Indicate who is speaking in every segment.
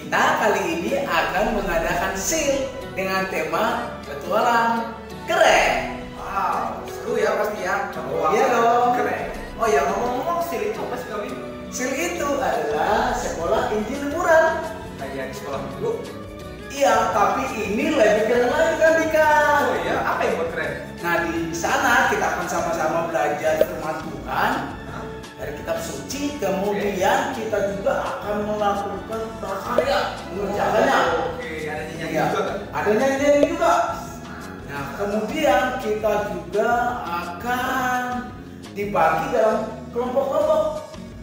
Speaker 1: kita kali ini akan mengadakan seal dengan tema petualang keren.
Speaker 2: Wow, seru ya pasti ya.
Speaker 1: Iya dong.
Speaker 2: Keren. Oh ya, ngomong-ngomong seal itu apa sih kami?
Speaker 1: SEAL itu adalah sekolah inti liburan.
Speaker 2: Kayak di sekolah dulu.
Speaker 1: Iya, tapi ini lebih keren lagi kan Dika.
Speaker 2: Oh iya, apa yang buat keren?
Speaker 1: Nah di sana kita akan sama-sama belajar firman Tuhan dari kitab suci. Kemudian kita juga akan melakukan prakarya mengerjakannya.
Speaker 2: Oke, ada nyanyi
Speaker 1: Iya,
Speaker 2: juga kan?
Speaker 1: ada nyanyi juga. Nah kemudian kita juga akan dibagi dalam kelompok-kelompok.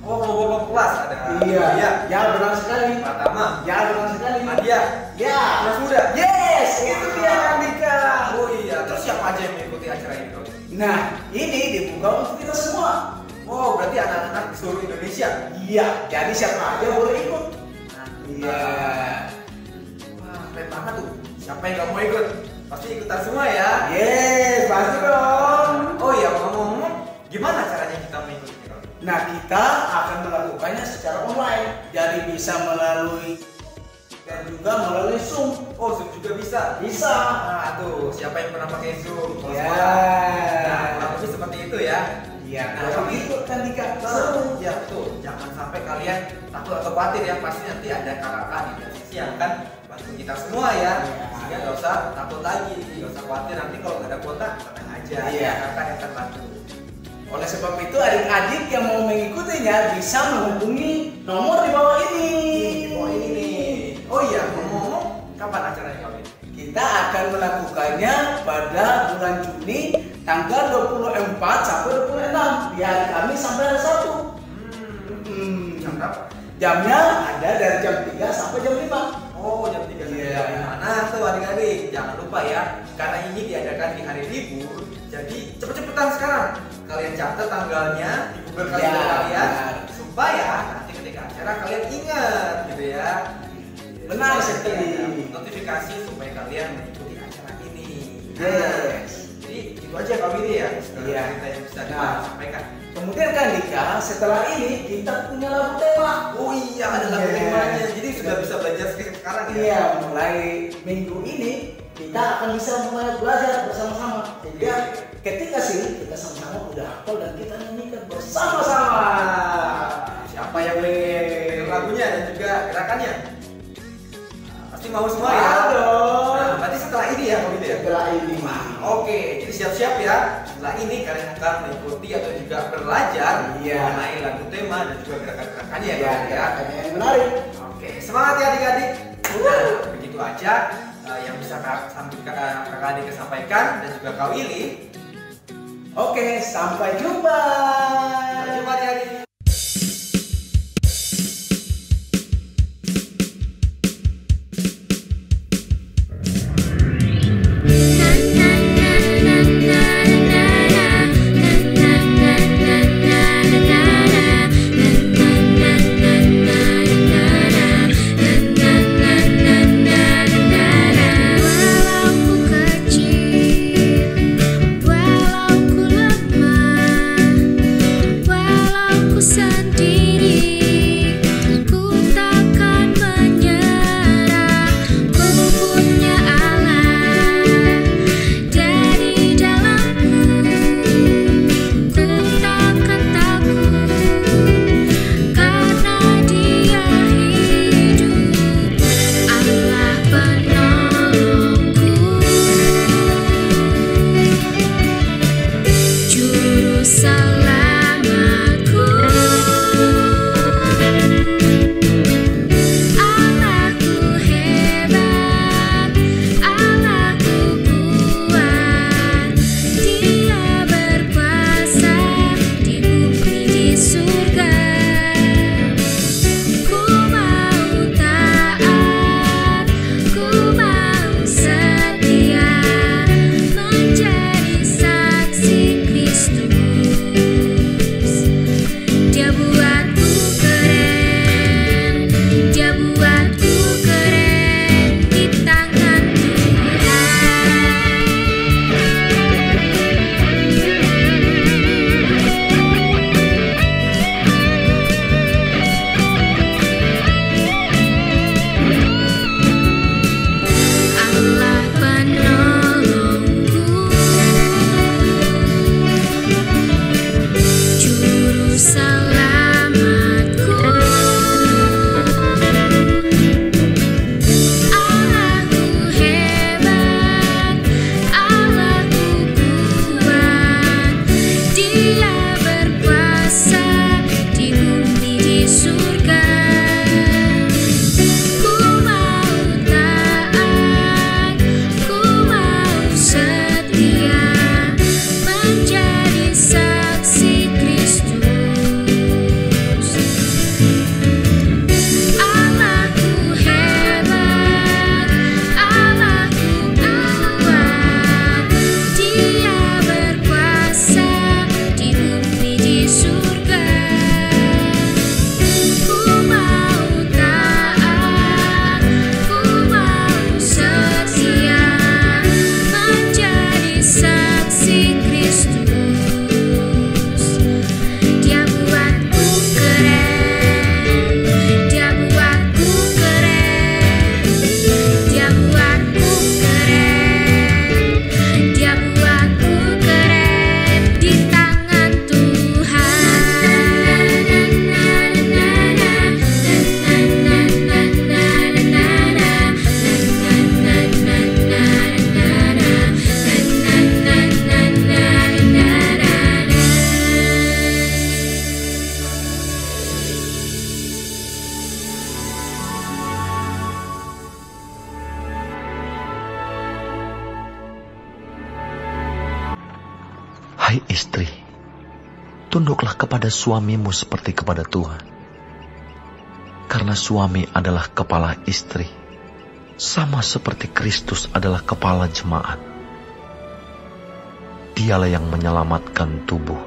Speaker 2: Oh, kelompok kelas ada.
Speaker 1: Iya, ya benar sekali.
Speaker 2: Pertama,
Speaker 1: Ya benar sekali.
Speaker 2: Nadia.
Speaker 1: Ya.
Speaker 2: Kelas muda.
Speaker 1: Yes, itu dia Kang Dika.
Speaker 2: Oh iya, terus siapa aja yang mengikuti acara ini? Kak?
Speaker 1: Nah, ini dibuka untuk kita semua.
Speaker 2: Oh, berarti anak-anak di seluruh Indonesia.
Speaker 1: Iya, jadi siapa aja boleh ikut.
Speaker 2: Nah,
Speaker 1: Iya.
Speaker 2: Wah, keren banget tuh. Siapa yang gak mau ikut? Pasti ikutan semua ya.
Speaker 1: Yes, pasti dong.
Speaker 2: Oh iya, ngomong-ngomong, gimana caranya kita mengikuti?
Speaker 1: Nah, kita akan melakukannya secara online. Jadi bisa melalui dan juga melalui Zoom.
Speaker 2: Oh, Zoom juga bisa.
Speaker 1: Bisa.
Speaker 2: Nah, tuh, siapa yang pernah pakai Zoom? Kalau
Speaker 1: Ya.
Speaker 2: sekolah. Nah, kurang lebih seperti itu ya.
Speaker 1: Iya,
Speaker 2: Nah,
Speaker 1: kalau
Speaker 2: tapi
Speaker 1: ikut kan Dika.
Speaker 2: seru. Ya, betul. Jangan sampai kalian takut atau khawatir ya. Pasti nanti ada kakak di sisi yang akan bantu kita semua ya.
Speaker 1: Iya.
Speaker 2: Sehingga nggak usah takut lagi, nggak usah khawatir. Nanti kalau nggak ada kuota, tenang aja.
Speaker 1: Iya.
Speaker 2: Kakak yang akan bantu.
Speaker 1: Oleh sebab itu adik-adik yang mau mengikutinya bisa menghubungi nomor di bawah ini.
Speaker 2: Oh ini nih. Oh iya, ngomong-ngomong, kapan acaranya kali ini?
Speaker 1: Kita akan melakukannya pada bulan Juni tanggal 24 sampai 26 di hari Kamis sampai hari Sabtu.
Speaker 2: Jam berapa?
Speaker 1: Jamnya ada dari jam 3 sampai jam 5.
Speaker 2: Oh, jam 3 sampai
Speaker 1: Iya.
Speaker 2: jam 5. Nah, tuh adik-adik, jangan lupa ya, karena ini diadakan di hari libur, jadi cepet-cepetan sekarang. Kalian catat tanggalnya di Google
Speaker 1: Iya,
Speaker 2: Calendar kalian,
Speaker 1: benar.
Speaker 2: supaya nanti ketika acara kalian ingat, gitu ya.
Speaker 1: Benar
Speaker 2: Supaya
Speaker 1: sekali.
Speaker 2: ada notifikasi supaya kalian mengikuti acara ini.
Speaker 1: Yes.
Speaker 2: Jadi itu aja kalau ini ya,
Speaker 1: Iya.
Speaker 2: cerita yang bisa
Speaker 1: Nah.
Speaker 2: disampaikan.
Speaker 1: Kemudian kan Dika, setelah ini kita punya lagu tema.
Speaker 2: Oh iya, ada lagu
Speaker 1: Yes.
Speaker 2: temanya, jadi sudah bisa belajar sekarang ya.
Speaker 1: Iya, mulai minggu ini kita akan bisa mulai belajar bersama-sama. Sehingga ketika sih kita sama-sama udah hafal dan kita nyanyikan bersama-sama.
Speaker 2: Siapa yang pengen lagunya dan juga gerakannya? Nah, pasti mau semua ya.
Speaker 1: Dong.
Speaker 2: Nah, berarti setelah ini ya, kalau gitu ya.
Speaker 1: Setelah ini.
Speaker 2: Oke, jadi siap-siap ya. Setelah ini kalian akan mengikuti atau juga belajar
Speaker 1: Iya.
Speaker 2: mengenai lagu tema dan juga gerakan-gerakannya ya.
Speaker 1: Ya,
Speaker 2: Kak, ya.
Speaker 1: yang menarik.
Speaker 2: Oke, semangat ya adik-adik. Nah, begitu aja yang bisa kakak adik sampaikan dan juga Kak Willy.
Speaker 1: Oke, sampai jumpa.
Speaker 2: Sampai jumpa adik-adik.
Speaker 3: Walau ku Hai istri, tunduklah kepada suamimu seperti kepada Tuhan. Karena suami adalah kepala istri, sama seperti Kristus adalah kepala jemaat. Dialah yang menyelamatkan tubuh.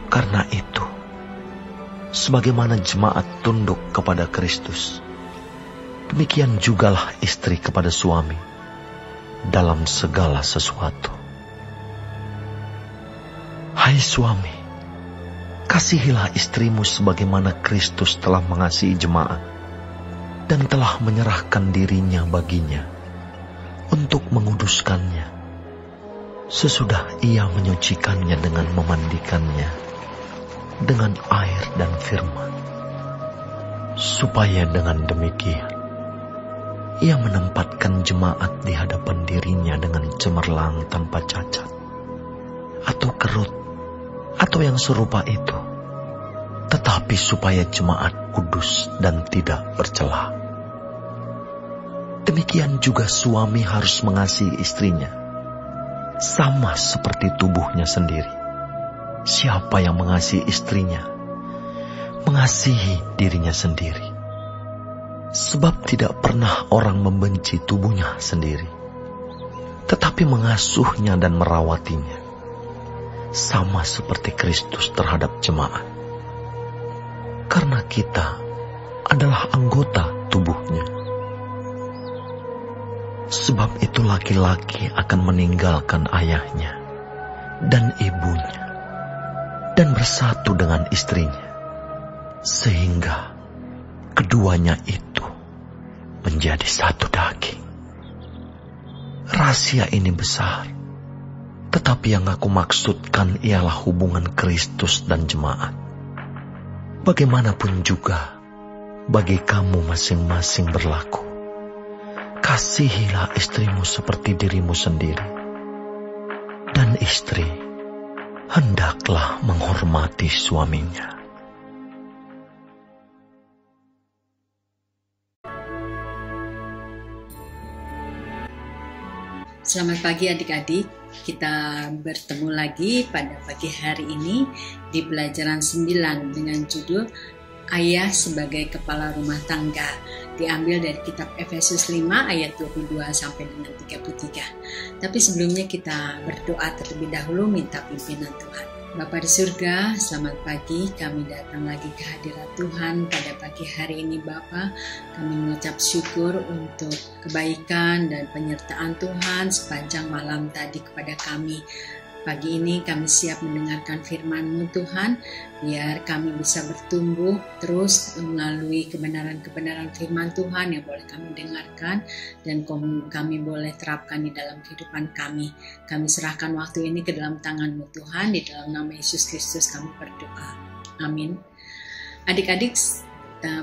Speaker 3: Karena itu, sebagaimana jemaat tunduk kepada Kristus, demikian jugalah istri kepada suami dalam segala sesuatu. Hai suami, kasihilah istrimu sebagaimana Kristus telah mengasihi jemaat dan telah menyerahkan dirinya baginya untuk menguduskannya, sesudah ia menyucikannya dengan memandikannya dengan air dan firman, supaya dengan demikian ia menempatkan jemaat di hadapan dirinya dengan cemerlang tanpa cacat atau kerut atau yang serupa itu, tetapi supaya jemaat kudus dan tidak bercela. Demikian juga suami harus mengasihi istrinya, sama seperti tubuhnya sendiri. Siapa yang mengasihi istrinya, mengasihi dirinya sendiri. Sebab tidak pernah orang membenci tubuhnya sendiri, tetapi mengasuhnya dan merawatinya, sama seperti Kristus terhadap jemaat. Karena kita adalah anggota tubuhnya. Sebab itu laki-laki akan meninggalkan ayahnya dan ibunya dan bersatu dengan istrinya, sehingga keduanya itu menjadi satu daging. Rahasia ini besar, tetapi yang aku maksudkan ialah hubungan Kristus dan jemaat. Bagaimanapun juga, bagi kamu masing-masing berlaku. Kasihilah istrimu seperti dirimu sendiri. Dan istri hendaklah menghormati suaminya.
Speaker 4: Selamat pagi adik-adik, kita bertemu lagi pada pagi hari ini di pelajaran 9 dengan judul Ayah sebagai Kepala Rumah Tangga. Diambil dari kitab Efesus 5 ayat 22 sampai dengan 33. Tapi sebelumnya kita berdoa terlebih dahulu minta pimpinan Tuhan. Bapa di surga, selamat pagi. Kami datang lagi ke hadirat Tuhan pada pagi hari ini Bapa. Kami mengucap syukur untuk kebaikan dan penyertaan Tuhan sepanjang malam tadi kepada kami. Pagi ini kami siap mendengarkan firman-Mu Tuhan, biar kami bisa bertumbuh terus melalui kebenaran-kebenaran firman Tuhan yang boleh kami dengarkan dan kami boleh terapkan di dalam kehidupan kami. Kami serahkan waktu ini ke dalam tangan-Mu Tuhan, di dalam nama Yesus Kristus kami berdoa. Amin. Adik-adik,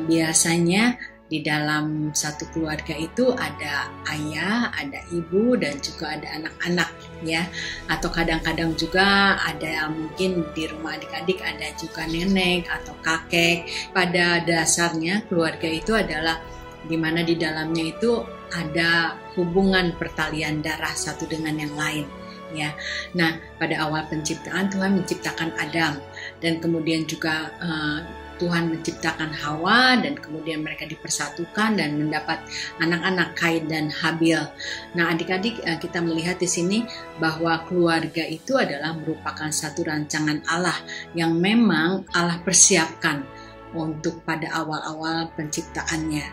Speaker 4: biasanya di dalam satu keluarga itu ada ayah, ada ibu, dan juga ada anak-anak ya. Atau kadang-kadang juga ada mungkin di rumah adik-adik ada juga nenek atau kakek. Pada dasarnya keluarga itu adalah di mana di dalamnya itu ada hubungan pertalian darah satu dengan yang lain. Ya, nah pada awal penciptaan Tuhan menciptakan Adam dan kemudian juga Tuhan menciptakan Hawa dan kemudian mereka dipersatukan dan mendapat anak-anak Kain dan Habil. Nah, adik-adik kita melihat di sini bahwa keluarga itu adalah merupakan satu rancangan Allah yang memang Allah persiapkan untuk pada awal-awal penciptaannya.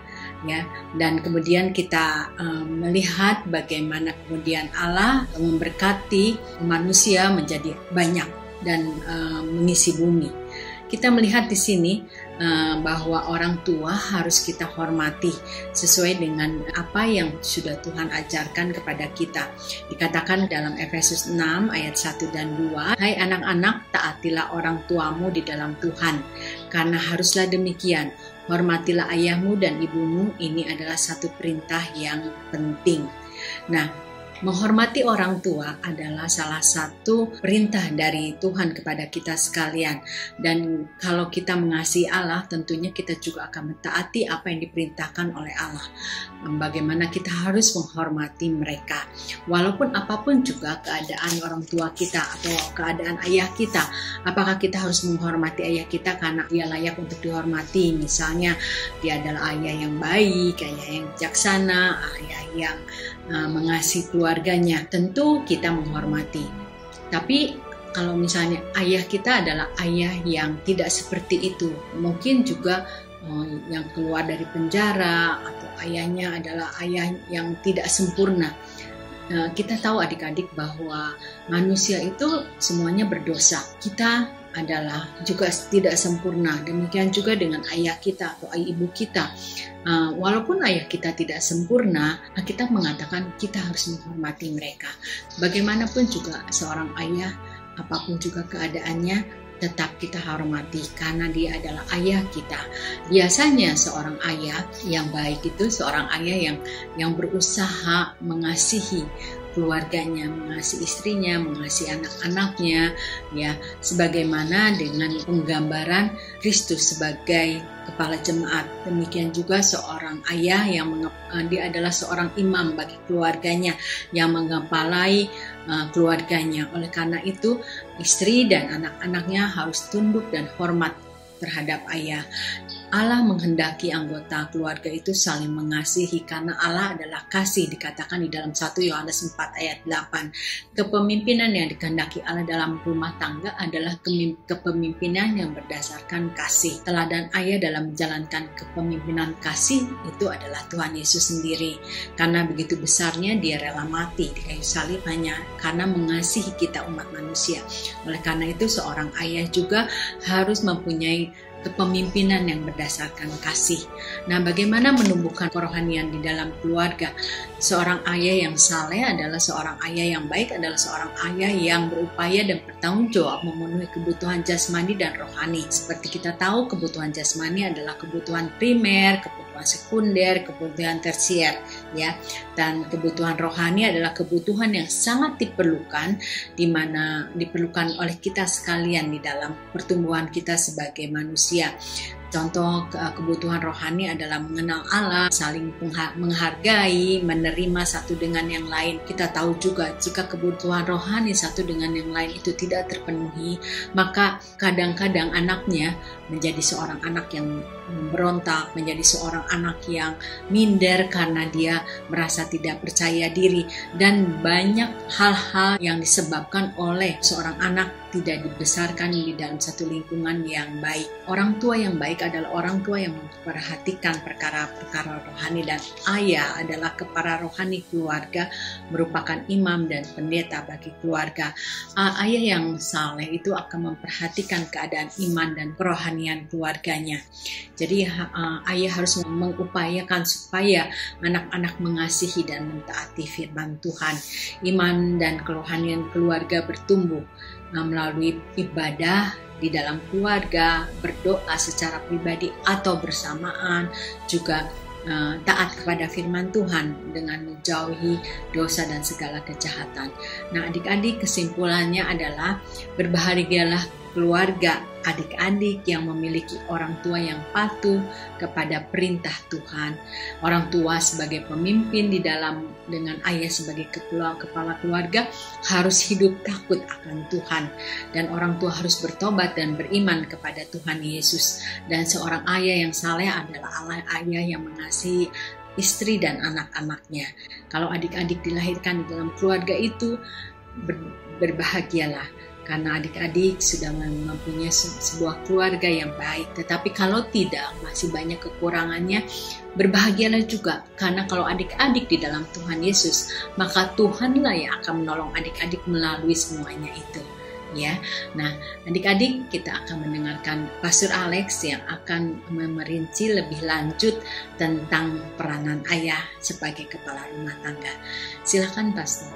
Speaker 4: Ya, dan kemudian kita melihat bagaimana kemudian Allah memberkati manusia menjadi banyak dan mengisi bumi. Kita melihat di sini bahwa orang tua harus kita hormati sesuai dengan apa yang sudah Tuhan ajarkan kepada kita. Dikatakan dalam Efesus 6 ayat 1 dan 2, "Hai anak-anak, taatilah orang tuamu di dalam Tuhan, karena haruslah demikian. Hormatilah ayahmu dan ibumu, ini adalah satu perintah yang penting." Nah, Menghormati orang tua adalah salah satu perintah dari Tuhan kepada kita sekalian. Dan kalau kita mengasihi Allah, tentunya kita juga akan mentaati apa yang diperintahkan oleh Allah. Bagaimana kita harus menghormati mereka. Walaupun apapun juga keadaan orang tua kita atau keadaan ayah kita, apakah kita harus menghormati ayah kita karena dia layak untuk dihormati? Misalnya dia adalah ayah yang baik, ayah yang bijaksana, ayah yang mengasihi keluarganya, tentu kita menghormati. Tapi kalau misalnya ayah kita adalah ayah yang tidak seperti itu, mungkin juga yang keluar dari penjara atau ayahnya adalah ayah yang tidak sempurna. Kita tahu adik-adik bahwa manusia itu semuanya berdosa. Kita adalah juga tidak sempurna. Demikian juga dengan ayah kita atau ibu kita. Walaupun ayah kita tidak sempurna, kita mengatakan kita harus menghormati mereka. Bagaimanapun juga seorang ayah, apapun juga keadaannya, tetap kita hormati karena dia adalah ayah kita. Biasanya seorang ayah yang baik itu seorang ayah yang berusaha mengasihi keluarganya, mengasihi istrinya, mengasihi anak-anaknya, ya, sebagaimana dengan penggambaran Kristus sebagai kepala jemaat. Demikian juga seorang ayah yang dia adalah seorang imam bagi keluarganya yang mengepalai keluarganya. Oleh karena itu, istri dan anak-anaknya harus tunduk dan hormat terhadap ayah. Allah menghendaki anggota keluarga itu saling mengasihi karena Allah adalah kasih, dikatakan di dalam 1 Yohanes 4 ayat 8. Kepemimpinan yang dikehendaki Allah dalam rumah tangga adalah kepemimpinan yang berdasarkan kasih. Teladan ayah dalam menjalankan kepemimpinan kasih itu adalah Tuhan Yesus sendiri. Karena begitu besarnya dia rela mati di kayu salib hanya karena mengasihi kita umat manusia. Oleh karena itu seorang ayah juga harus mempunyai kepemimpinan yang berdasarkan kasih. Nah, bagaimana menumbuhkan kerohanian di dalam keluarga? Seorang ayah yang saleh adalah seorang ayah yang baik, adalah seorang ayah yang berupaya dan bertanggung jawab memenuhi kebutuhan jasmani dan rohani. Seperti kita tahu, kebutuhan jasmani adalah kebutuhan primer, kebutuhan sekunder, kebutuhan tersier, ya. Dan kebutuhan rohani adalah kebutuhan yang sangat diperlukan, di mana diperlukan oleh kita sekalian di dalam pertumbuhan kita sebagai manusia. Contoh kebutuhan rohani adalah mengenal Allah, saling menghargai, menerima satu dengan yang lain. Kita tahu juga jika kebutuhan rohani satu dengan yang lain itu tidak terpenuhi, maka kadang-kadang anaknya menjadi seorang anak yang memberontak, menjadi seorang anak yang minder karena dia merasa tidak percaya diri, dan banyak hal-hal yang disebabkan oleh seorang anak tidak dibesarkan di dalam satu lingkungan yang baik. Orang tua yang baik adalah orang tua yang memperhatikan perkara-perkara rohani, dan ayah adalah kepala rohani keluarga, merupakan imam dan pendeta bagi keluarga. Ayah yang saleh itu akan memperhatikan keadaan iman dan kerohanian keluarganya. Jadi ayah harus mengupayakan supaya anak-anak mengasihi dan mentaati firman Tuhan. Iman dan kerohanian keluarga bertumbuh melalui ibadah di dalam keluarga, berdoa secara pribadi atau bersamaan, juga taat kepada firman Tuhan dengan menjauhi dosa dan segala kejahatan. Nah, adik-adik, kesimpulannya adalah berbahagialah keluarga adik-adik yang memiliki orang tua yang patuh kepada perintah Tuhan. Orang tua sebagai pemimpin di dalam dengan ayah sebagai kepala keluarga harus hidup takut akan Tuhan, dan orang tua harus bertobat dan beriman kepada Tuhan Yesus. Dan seorang ayah yang saleh adalah ayah yang mengasihi istri dan anak-anaknya. Kalau adik-adik dilahirkan di dalam keluarga itu, berbahagialah karena adik-adik sudah mempunyai sebuah keluarga yang baik. Tetapi kalau tidak, masih banyak kekurangannya, berbahagialah juga, karena kalau adik-adik di dalam Tuhan Yesus, maka Tuhanlah yang akan menolong adik-adik melalui semuanya itu, ya. Nah, adik-adik, kita akan mendengarkan Pastor Alex yang akan merinci lebih lanjut tentang peranan ayah sebagai kepala rumah tangga. Silakan, Pastor.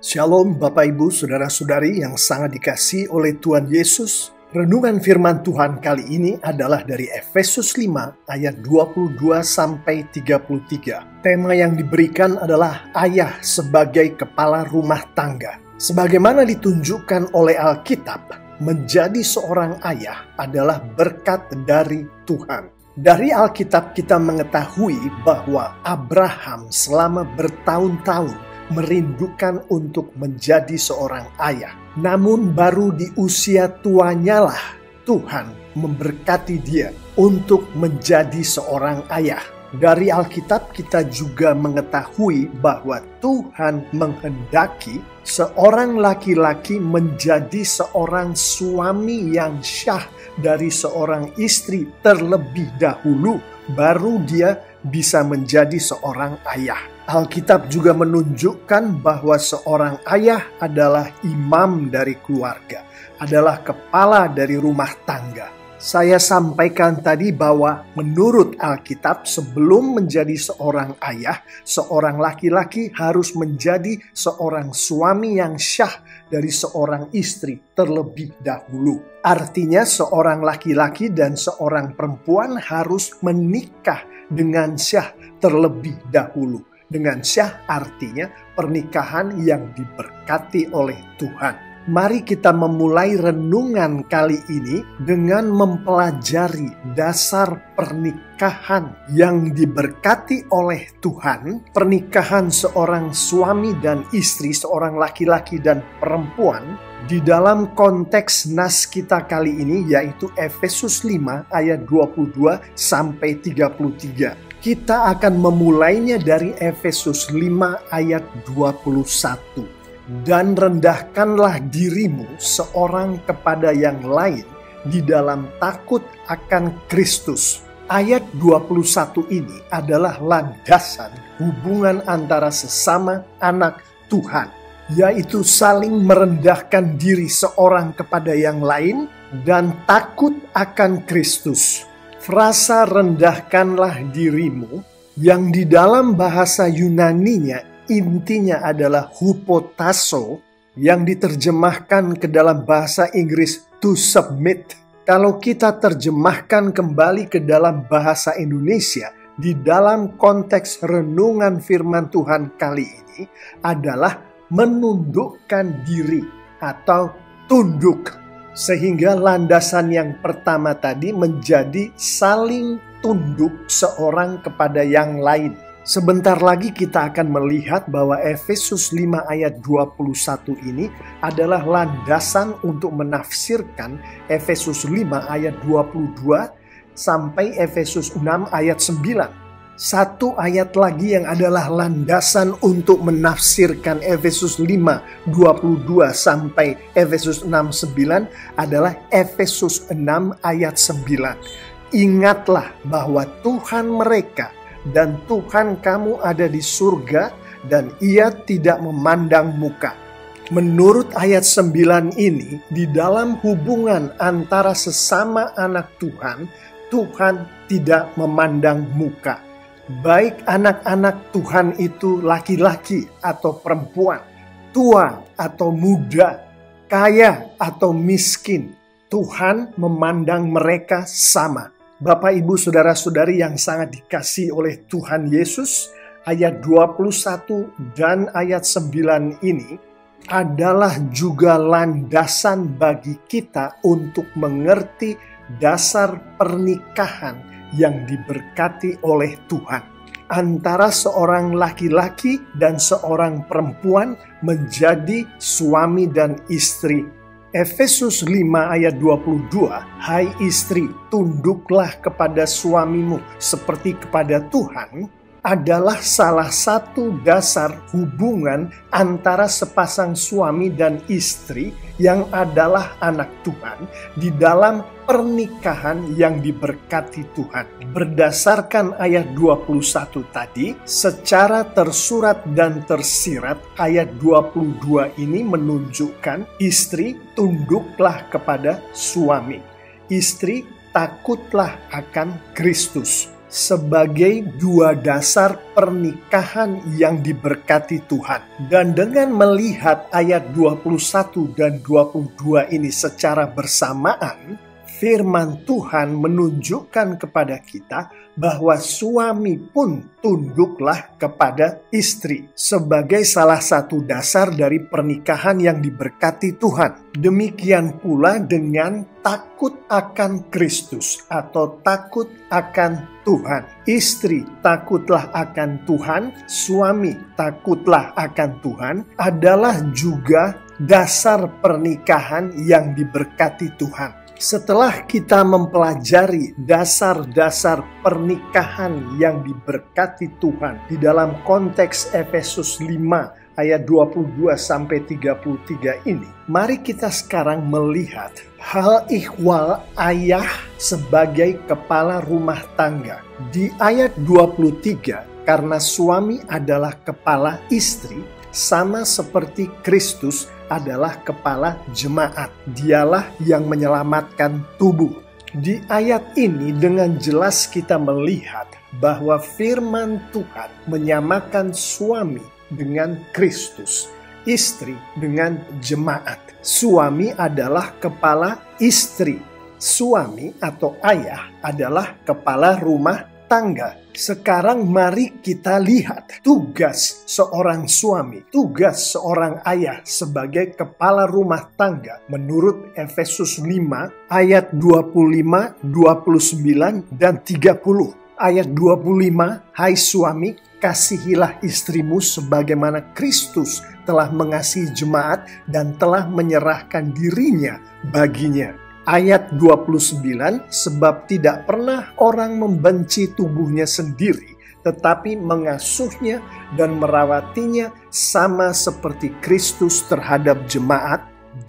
Speaker 5: Shalom Bapak Ibu Saudara-saudari yang sangat dikasihi oleh Tuhan Yesus. Renungan firman Tuhan kali ini adalah dari Efesus 5 ayat 22 sampai 33. Tema yang diberikan adalah ayah sebagai kepala rumah tangga. Sebagaimana ditunjukkan oleh Alkitab, menjadi seorang ayah adalah berkat dari Tuhan. Dari Alkitab kita mengetahui bahwa Abraham selama bertahun-tahun merindukan untuk menjadi seorang ayah. Namun baru di usia tuanya lah Tuhan memberkati dia untuk menjadi seorang ayah. Dari Alkitab kita juga mengetahui bahwa Tuhan menghendaki seorang laki-laki menjadi seorang suami yang syah dari seorang istri terlebih dahulu, baru dia bisa menjadi seorang ayah. Alkitab juga menunjukkan bahwa seorang ayah adalah imam dari keluarga, adalah kepala dari rumah tangga. Saya sampaikan tadi bahwa menurut Alkitab sebelum menjadi seorang ayah, seorang laki-laki harus menjadi seorang suami yang syah dari seorang istri terlebih dahulu. Artinya seorang laki-laki dan seorang perempuan harus menikah dengan syah terlebih dahulu. Dengan syah artinya pernikahan yang diberkati oleh Tuhan. Mari kita memulai renungan kali ini dengan mempelajari dasar pernikahan yang diberkati oleh Tuhan. Pernikahan seorang suami dan istri, seorang laki-laki dan perempuan di dalam konteks nas kita kali ini, yaitu Efesus 5 ayat 22 sampai 33. Kita akan memulainya dari Efesus 5 ayat 21. Dan rendahkanlah dirimu seorang kepada yang lain di dalam takut akan Kristus. Ayat 21 ini adalah landasan hubungan antara sesama anak Tuhan, yaitu saling merendahkan diri seorang kepada yang lain dan takut akan Kristus. Frasa rendahkanlah dirimu yang di dalam bahasa Yunaninya intinya adalah hupotasso, yang diterjemahkan ke dalam bahasa Inggris to submit. Kalau kita terjemahkan kembali ke dalam bahasa Indonesia di dalam konteks renungan firman Tuhan kali ini adalah menundukkan diri atau tunduk. Sehingga landasan yang pertama tadi menjadi saling tunduk seorang kepada yang lain. Sebentar lagi kita akan melihat bahwa Efesus 5 ayat 21 ini adalah landasan untuk menafsirkan Efesus 5 ayat 22 sampai Efesus 6 ayat 9. Satu ayat lagi yang adalah landasan untuk menafsirkan Efesus 5, 22 sampai Efesus 6, 9 adalah Efesus 6 ayat 9. Ingatlah bahwa Tuhan mereka dan Tuhan kamu ada di surga dan ia tidak memandang muka. Menurut ayat 9 ini, di dalam hubungan antara sesama anak Tuhan, Tuhan tidak memandang muka. Baik anak-anak Tuhan itu laki-laki atau perempuan, tua atau muda, kaya atau miskin, Tuhan memandang mereka sama. Bapak, Ibu, Saudara-saudari yang sangat dikasihi oleh Tuhan Yesus, ayat 21 dan ayat 9 ini adalah juga landasan bagi kita untuk mengerti dasar pernikahan yang diberkati oleh Tuhan. Antara seorang laki-laki dan seorang perempuan menjadi suami dan istri. Efesus 5 ayat 22, hai istri, tunduklah kepada suamimu seperti kepada Tuhan, adalah salah satu dasar hubungan antara sepasang suami dan istri yang adalah anak Tuhan di dalam pernikahan yang diberkati Tuhan. Berdasarkan ayat 21 tadi, secara tersurat dan tersirat, ayat 22 ini menunjukkan istri tunduklah kepada suami. Istri takutlah akan Kristus. sebagai dua dasar pernikahan yang diberkati Tuhan. Dan dengan melihat ayat 21 dan 22 ini secara bersamaan, firman Tuhan menunjukkan kepada kita bahwa suami pun tunduklah kepada istri sebagai salah satu dasar dari pernikahan yang diberkati Tuhan. Demikian pula dengan takut akan Kristus atau takut akan Tuhan. Istri takutlah akan Tuhan, suami takutlah akan Tuhan adalah juga dasar pernikahan yang diberkati Tuhan. Setelah kita mempelajari dasar-dasar pernikahan yang diberkati Tuhan di dalam konteks Efesus 5 ayat 22-33 ini, mari kita sekarang melihat hal ihwal ayah sebagai kepala rumah tangga. Di ayat 23, karena suami adalah kepala istri, sama seperti Kristus adalah kepala jemaat. Dialah yang menyelamatkan tubuh. Di ayat ini dengan jelas kita melihat bahwa firman Tuhan menyamakan suami dengan Kristus, istri dengan jemaat. Suami adalah kepala istri. Suami atau ayah adalah kepala rumah tangga. Sekarang mari kita lihat tugas seorang suami, tugas seorang ayah sebagai kepala rumah tangga menurut Efesus 5 ayat 25, 29, dan 30. Ayat 25, hai suami, kasihilah istrimu sebagaimana Kristus telah mengasihi jemaat dan telah menyerahkan dirinya baginya. Ayat 29, sebab tidak pernah orang membenci tubuhnya sendiri, tetapi mengasuhnya dan merawatinya sama seperti Kristus terhadap jemaat.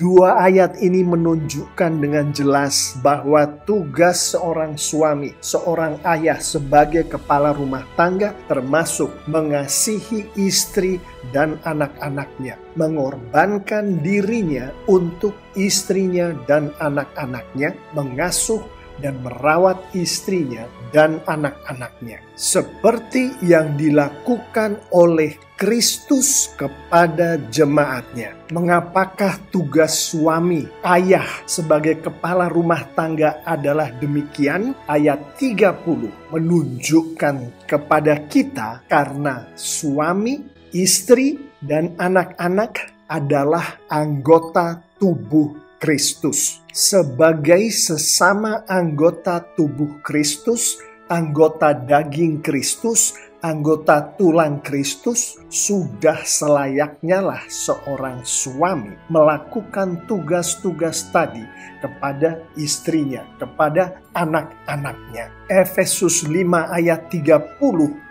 Speaker 5: Dua ayat ini menunjukkan dengan jelas bahwa tugas seorang suami, seorang ayah sebagai kepala rumah tangga termasuk mengasihi istri dan anak-anaknya, mengorbankan dirinya untuk istrinya dan anak-anaknya, mengasuh dan merawat istrinya dan anak-anaknya, seperti yang dilakukan oleh Kristus kepada jemaatnya. Mengapakah tugas suami, ayah sebagai kepala rumah tangga adalah demikian? Ayat 30 menunjukkan kepada kita karena suami, istri, dan anak-anak adalah anggota tubuh Kristus. Sebagai sesama anggota tubuh Kristus, anggota daging Kristus, anggota tulang Kristus, sudah selayaknya lah seorang suami melakukan tugas-tugas tadi kepada istrinya, kepada anak-anaknya. Efesus 5 ayat 30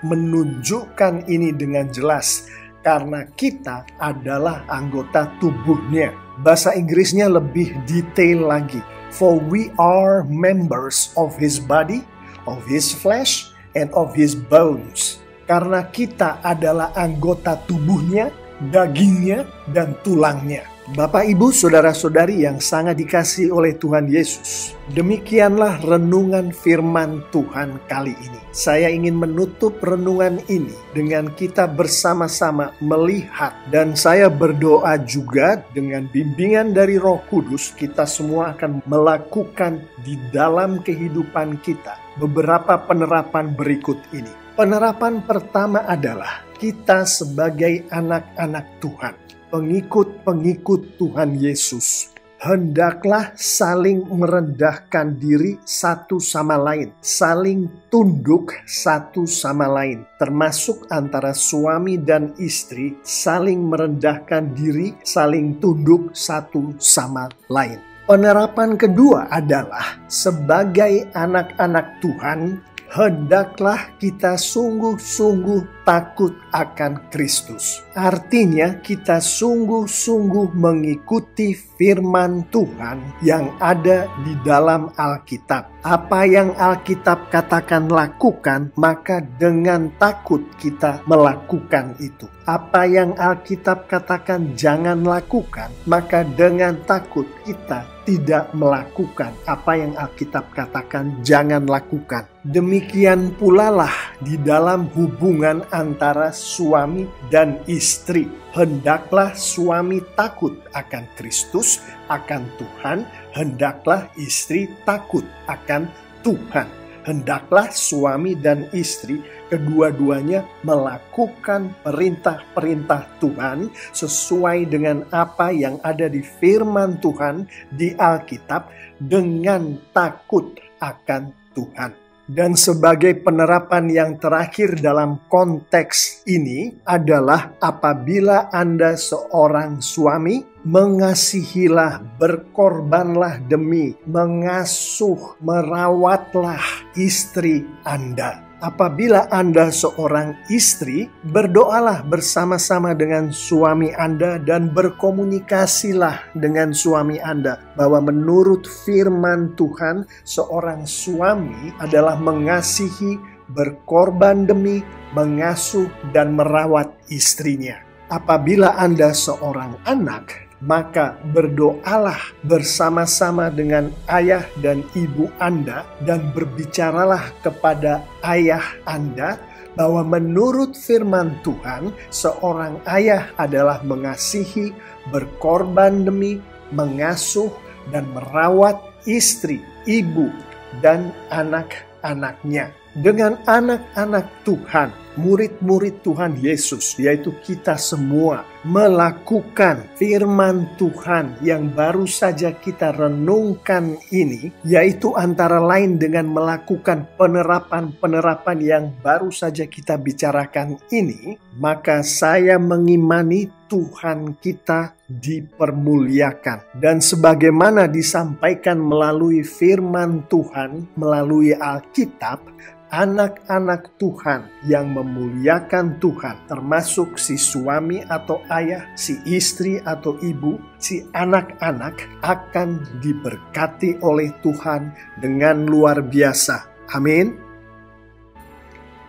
Speaker 5: menunjukkan ini dengan jelas. Karena kita adalah anggota tubuhnya. Bahasa Inggrisnya lebih detail lagi. For we are members of his body, of his flesh, and of his bones. Karena kita adalah anggota tubuhnya, dagingnya, dan tulangnya. Bapak, Ibu, Saudara-saudari yang sangat dikasihi oleh Tuhan Yesus. Demikianlah renungan firman Tuhan kali ini. Saya ingin menutup renungan ini dengan kita bersama-sama melihat, dan saya berdoa juga dengan bimbingan dari Roh Kudus, kita semua akan melakukan di dalam kehidupan kita beberapa penerapan berikut ini. Penerapan pertama adalah kita sebagai anak-anak Tuhan, pengikut-pengikut Tuhan Yesus, hendaklah saling merendahkan diri satu sama lain, saling tunduk satu sama lain, termasuk antara suami dan istri, saling merendahkan diri, saling tunduk satu sama lain. Penerapan kedua adalah sebagai anak-anak Tuhan, hendaklah kita sungguh-sungguh takut akan Kristus. Artinya kita sungguh-sungguh mengikuti firman Tuhan yang ada di dalam Alkitab. Apa yang Alkitab katakan lakukan, maka dengan takut kita melakukan itu. Apa yang Alkitab katakan jangan lakukan, maka dengan takut kita tidak melakukan apa yang Alkitab katakan jangan lakukan. Demikian pula lah di dalam hubungan antara suami dan istri. Hendaklah suami takut akan Kristus, akan Tuhan. Hendaklah istri takut akan Tuhan. Hendaklah suami dan istri kedua-duanya melakukan perintah-perintah Tuhan sesuai dengan apa yang ada di firman Tuhan di Alkitab dengan takut akan Tuhan. Dan sebagai penerapan yang terakhir dalam konteks ini adalah apabila Anda seorang suami, mengasihilah, berkorbanlah demi, mengasuh, merawatlah istri Anda. Apabila Anda seorang istri, berdoalah bersama-sama dengan suami Anda dan berkomunikasilah dengan suami Anda bahwa menurut firman Tuhan, seorang suami adalah mengasihi, berkorban demi, mengasuh, dan merawat istrinya. Apabila Anda seorang anak, maka berdoalah bersama-sama dengan ayah dan ibu Anda dan berbicaralah kepada ayah Anda bahwa menurut firman Tuhan, seorang ayah adalah mengasihi, berkorban demi, mengasuh, dan merawat istri, ibu, dan anak-anaknya. Dengan anak-anak Tuhan, murid-murid Tuhan Yesus, yaitu kita semua, melakukan firman Tuhan yang baru saja kita renungkan ini, yaitu antara lain dengan melakukan penerapan-penerapan yang baru saja kita bicarakan ini, maka saya mengimani Tuhan kita dipermuliakan. Dan sebagaimana disampaikan melalui firman Tuhan, melalui Alkitab, anak-anak Tuhan yang memuliakan Tuhan, termasuk si suami atau ayah, si istri atau ibu, si anak-anak akan diberkati oleh Tuhan dengan luar biasa. Amin.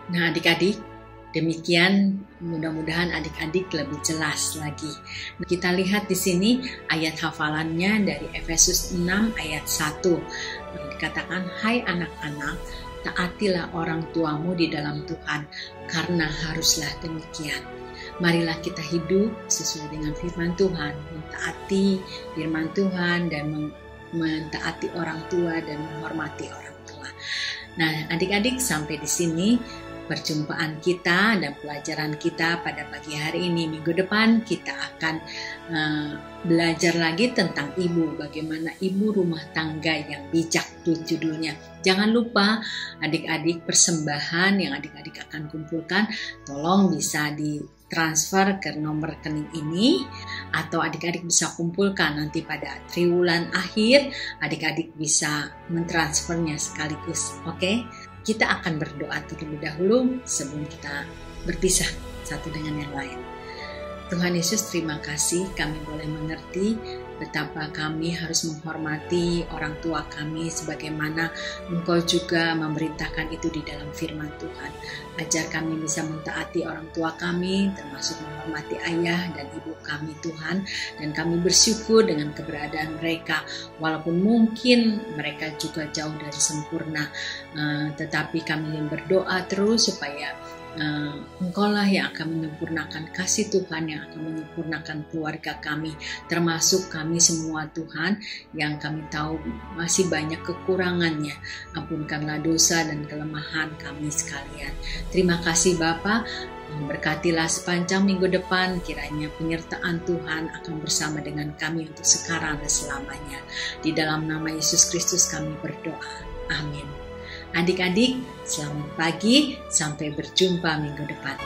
Speaker 4: Nah, adik-adik, demikian mudah-mudahan adik-adik lebih jelas lagi. Kita lihat di sini ayat hafalannya dari Efesus 6 ayat 1. Dikatakan, "Hai anak-anak, taatilah orang tuamu di dalam Tuhan, karena haruslah demikian." Marilah kita hidup sesuai dengan firman Tuhan, mentaati firman Tuhan dan mentaati orang tua dan menghormati orang tua. Nah, adik-adik, sampai di sini perjumpaan kita dan pelajaran kita pada pagi hari ini. Minggu depan kita akan belajar lagi tentang ibu, bagaimana ibu rumah tangga yang bijak, itu judulnya. Jangan lupa adik-adik, persembahan yang adik-adik akan kumpulkan tolong bisa ditransfer ke nomor rekening ini, atau adik-adik bisa kumpulkan nanti pada triwulan akhir, adik-adik bisa mentransfernya sekaligus. Oke? Kita akan berdoa terlebih dahulu sebelum kita berpisah satu dengan yang lain. Tuhan Yesus, terima kasih kami boleh mengerti betapa kami harus menghormati orang tua kami sebagaimana Engkau juga memerintahkan itu di dalam firman Tuhan. Ajar kami bisa mentaati orang tua kami, termasuk menghormati ayah dan ibu kami Tuhan. Dan kami bersyukur dengan keberadaan mereka, walaupun mungkin mereka juga jauh dari sempurna. Tetapi kami ingin berdoa terus supaya Engkau lah yang akan menyempurnakan kasih Tuhan, yang akan menyempurnakan keluarga kami, termasuk kami semua Tuhan, yang kami tahu masih banyak kekurangannya. Ampunkanlah dosa dan kelemahan kami sekalian. Terima kasih Bapa. Berkatilah sepanjang minggu depan, kiranya penyertaan Tuhan akan bersama dengan kami untuk sekarang dan selamanya. Di dalam nama Yesus Kristus kami berdoa. Amin. Adik-adik, selamat pagi, sampai berjumpa minggu depan.